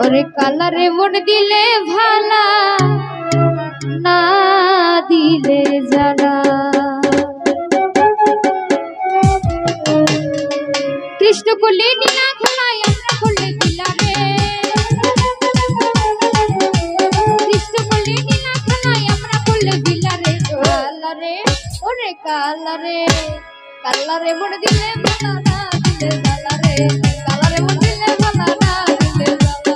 ওরে কালারে মন দিলে ভালা না দিলে জানা। কৃষ্ণ করলে নীলা খোলাই আমরা করলে দিলা রে। কৃষ্ণ করলে নীলা খোলাই আমরা করলে দিলা রে। কালারে ওরে কালারে কালারে মন দিলে ভালা না দিলে জানা রে। কালারে মন দিলে ভালা না দিলে জানা।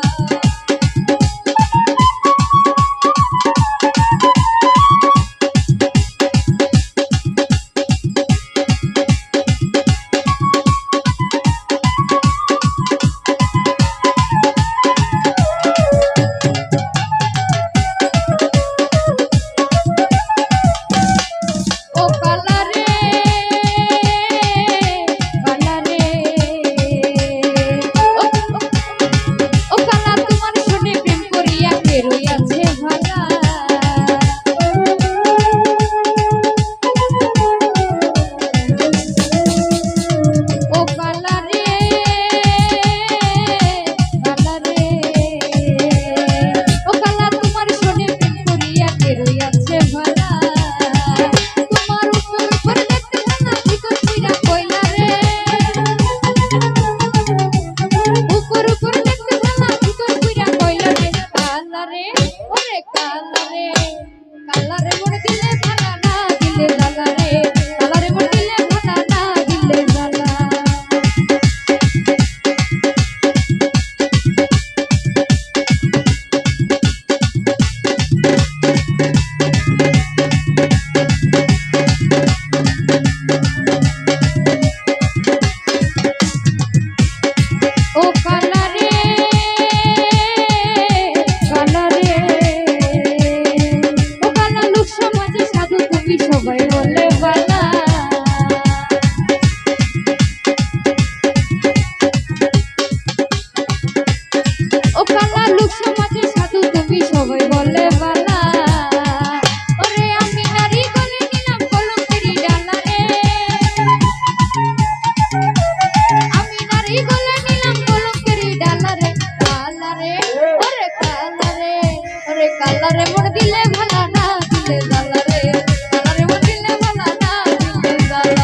কালারে মন দিলে ভালা না দিলে জালা রে। কালারে মন দিলে ভালা না দিলে জালা।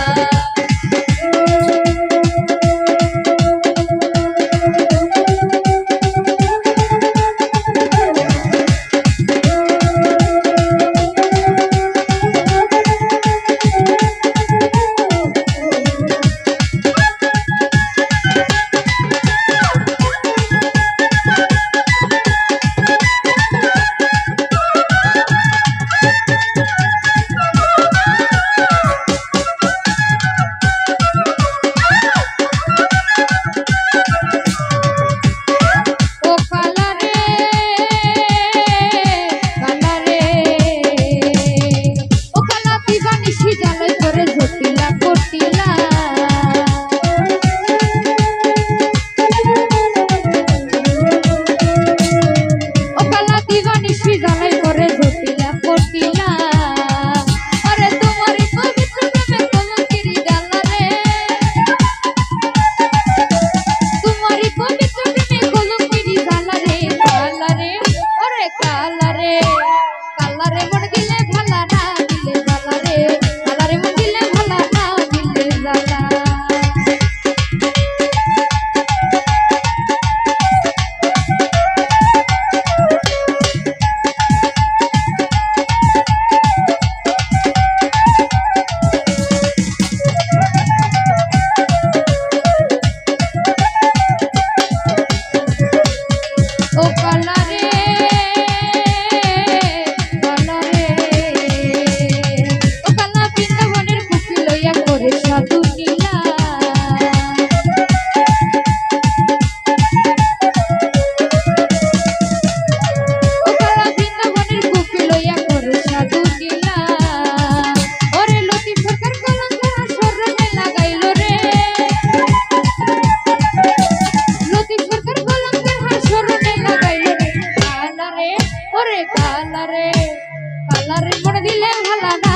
কালারে মন দিলে ভালা